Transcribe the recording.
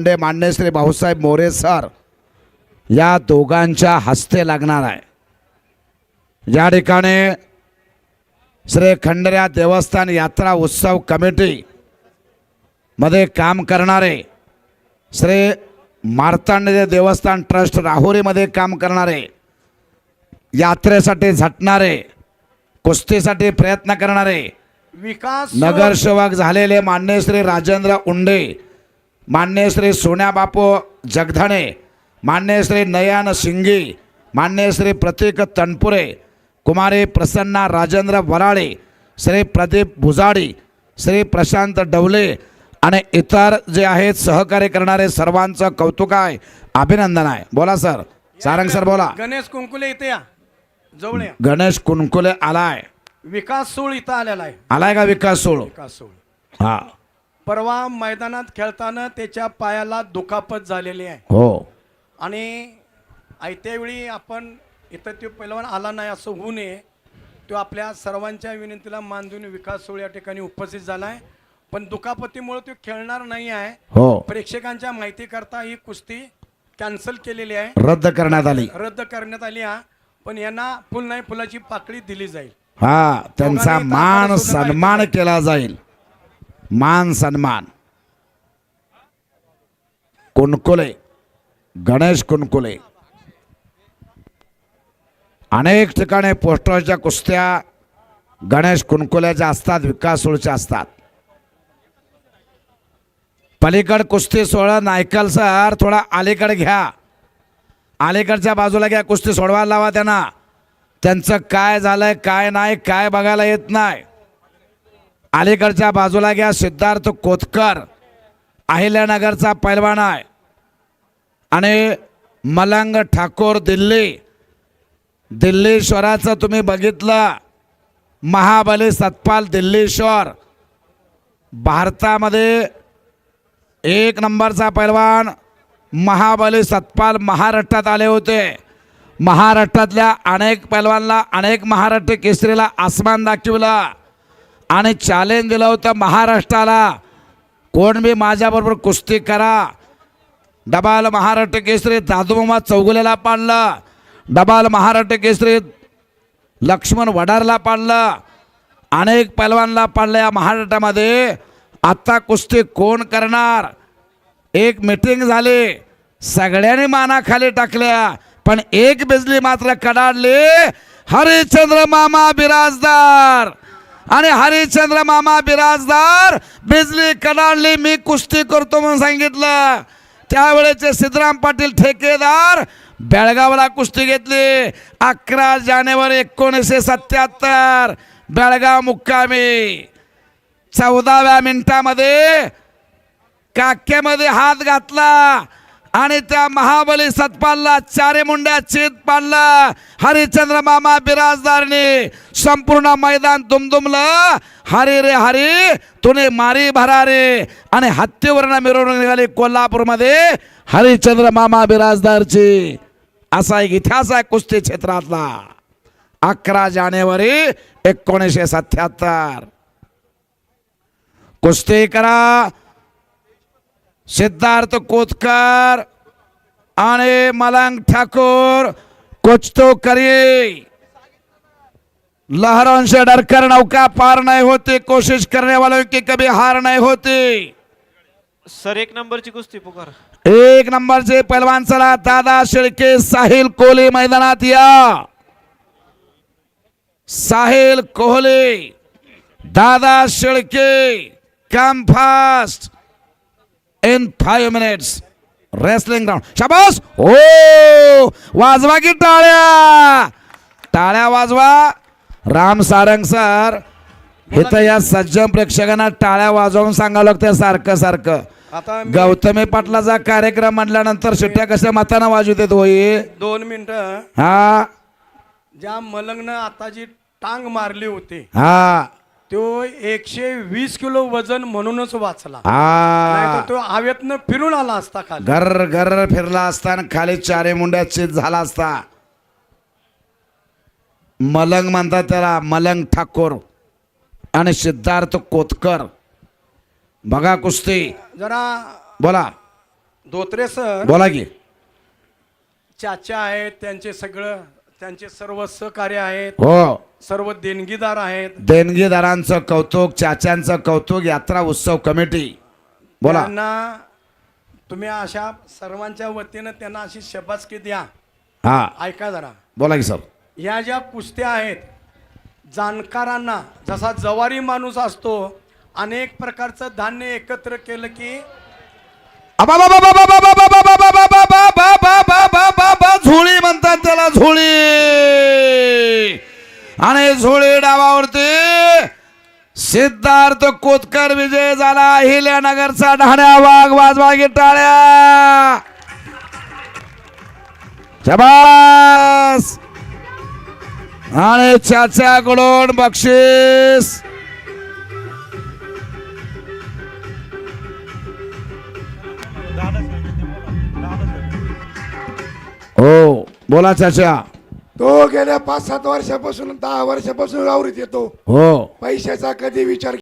मान्य श्री भाऊसाहेब मोरे सर या दोघांच्या हस्ते लागणार आहे। या ठिकाणी श्री खंडेराया देवस्थान यात्रा उत्सव कमिटी मध्ये काम करणारे, श्री मार्तंड देवस्थान ट्रस्ट राहुरी मध्ये काम करणारे, यात्रेसाठी झटणारे, कुस्तीसाठी प्रयत्न करणारे, विकास नगरसेवक झालेले मान्य श्री राजेंद्र उंडे, मान्य श्री सोन्या बापू जगधणे, मान्य श्री नयन सिंगी, मान्य श्री प्रतीक तनपुरे, कुमारी प्रसन्ना राजेंद्र वराळे, श्री प्रदीप भुजाडी, श्री प्रशांत डवले आणि इतर जे आहेत सहकार्य करणारे सर्वांचं कौतुक आहे, अभिनंदन आहे। बोला सर, सारंग सर बोला। गणेश कुंकुले इथे या, जवळ या। गणेश कुणकुले आलाय, विकास सोळ इथं आलेला आहे। आलाय का विकास सोळ? विकास सोळ हा, परवा मैदानात खेळताना त्याच्या पायाला दुखापत झालेली आहे हो। आणि आयत्या वेळी आपण इथं तो पहिलवान आला नाही असं होऊ नये, तो आपल्या सर्वांच्या विनंतीला मान देऊन विकास सोळ या ठिकाणी उपस्थित झाला आहे। पण दुखापतीमुळे तो खेळणार नाही आहे, हो, प्रेक्षकांच्या माहिती करता ही कुस्ती कॅन्सल केलेली आहे, रद्द करण्यात आली। रद्द करण्यात आली आहे। पण यांना फुल नाही फुलाची पाकळी दिली जाईल, हा, त्यांचा मान सन्मान केला जाईल, मान सन्मान। कुणकुले, गणेश कुणकुले, अनेक ठिकाणी पोस्टरच्या कुस्त्या गणेश कुणकुलेच्या असतात, विकास सोळच्या असतात। पलीकड कुस्ती सोहळा नायकल सर थोडा अलीकडे घ्या, अलीकडच्या बाजूला घ्या, कुस्ती सोडवायला लावा त्यांना। त्यांचं काय झालंय काय नाही काय बघायला येत नाही, अलीकडच्या बाजूला घ्या। सिद्धार्थ कोतकर अहिल्यानगरचा पैलवान आहे आणि मलंग ठाकूर दिल्लीश्वराचं तुम्ही बघितलं, महाबली सतपाल दिल्लीश्वर भारतामध्ये एक नंबरचा पैलवान महाबली सतपाल महाराष्ट्रात आले होते। महाराष्ट्रातल्या अनेक पैलवानला, अनेक महाराष्ट्र केसरीला आसमान दाखवलं आणि चॅलेंज दिलं होतं महाराष्ट्राला, कोण बी माझ्याबरोबर कुस्ती करा। डबाल महाराष्ट्र केसरी दादूमामा चौगुलेला पाडलं, डबाल महाराष्ट्र केसरी लक्ष्मण वडारला पाडलं, अनेक पैलवानला पाडलं या महाराष्ट्रामध्ये। आता कुस्ती कोण करणार? एक मीटिंग झाली, सगळ्यांनी माना खाली टाकल्या, पण एक बिजली मात्र कडाडली, हरिश्चंद्र मामा बिराजदार। आणि हरिश्चंद्र मामा बिराजदार बिजली कडाडली, मी कुस्ती करतो म्हणून सांगितलं। त्यावेळेचे सिद्धराम पाटील ठेकेदार बेळगावला कुस्ती घेतली 11 जानेवारी 1977 बेळगाव मुक्कामी। 14व्या मिनिटामध्ये काक्यामध्ये हात घातला आणि त्या महाबली सतपालला चारे मुंड्या चीत पाडला हरिश्चंद्र मामा बिराजदारने। संपूर्ण मैदान दुमदुमलं, हरी रे हरी तुने मारी भरा रे, आणि हत्तीवरनं मिरवणूक निघाली कोल्हापूरमध्ये हरिश्चंद्र मामा बिराजदारची। असा एक इतिहास आहे कुस्ती क्षेत्रातला। 11 जानेवारी 1977 कुस्ती करा। सिद्धार्थ कोतकर आणि मलंग ठाकुर कुछ तो करिए, लहरों से डरकर नौका पार नहीं होती, कोशिश करने वालों की कभी हार नहीं होती। सर, 1 नंबरची कुस्ती पुकार। 1 नंबरचे पैलवान चला, दादा शेळके साहिल कोहली मैदानात या। साहिल कोहली, दादा Shelke, come fast in 5 minutes wrestling ground। शाबास, ओ वाजवा की टाळ्या, टाळ्या वाजवा। राम सारंग सर, इथं या सज्जन प्रेक्षकांना टाळ्या वाजवून सांगावं लागतं सारखं सारखं। आता गौतमी पाटलाचा कार्यक्रम म्हटल्यानंतर शिट्ट्या कशा मताना वाजू देत होई? 2 मिनिटं। हा, ज्या मलंगनं आता जी टांग मारली होती हा, तो 120 किलो वजन म्हणूनच वाचला, हा, नाहीतर तो हवेतनं फिरून आला असता खाली, गर गर फिरला असताना खाली चारे मुंड्या चीत झाला असता। मलंग म्हणतात त्याला, मलंग ठाकूर आणि सिद्धार्थ कोतकर। बघा कुस्ती, जरा बोला। धोत्रे सर बोला की. चाचा आहेत, त्यांचे सर्व सहकार्य आहेत, हो, सर्व देणगीदार आहेत. देणगीदारांचं कौतुक, चाच्यांचं कौतुक, यात्रा उत्सव कमिटी. बोला. त्यांना तुम्ही अशा सर्वांच्या वतीनं त्यांना अशी शबासकी द्या. हा, ऐका जरा, बोला की सर. या ज्या कुस्त्या आहेत, जाणकारांना जसा जवारी माणूस असतो, अनेक प्रकारचं धान्य एकत्र केलं की झोळी म्हणतात त्याला, झोळी. आणि झोळी डावावरती सिद्धार्थ कोतकर विजय झाला. अहिल्यानगरचा ढाण्या वाघ, वाजवा की टाळ्या. शाबास. आणि चाच्याकडून बक्षीस. हो, बोला चाचा. तो गेल्या 5-7 वर्षापासून 10 वर्षापासून वावरीत येतो. हो, पैशाचा कधी विचार